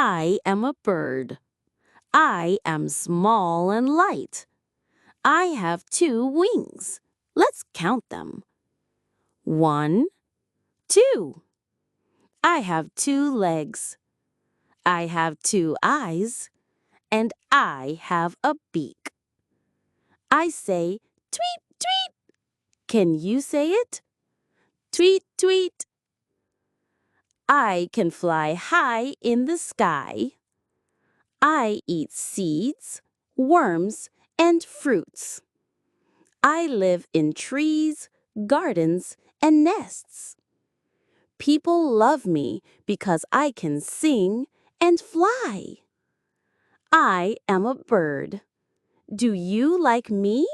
I am a bird. I am small and light. I have 2 wings. Let's count them. 1, 2. I have 2 legs. I have 2 eyes. And I have a beak. I say, tweet, tweet. Can you say it? Tweet, tweet. I can fly high in the sky. I eat seeds, worms, and fruits. I live in trees, gardens, and nests. People love me because I can sing and fly. I am a bird. Do you like me?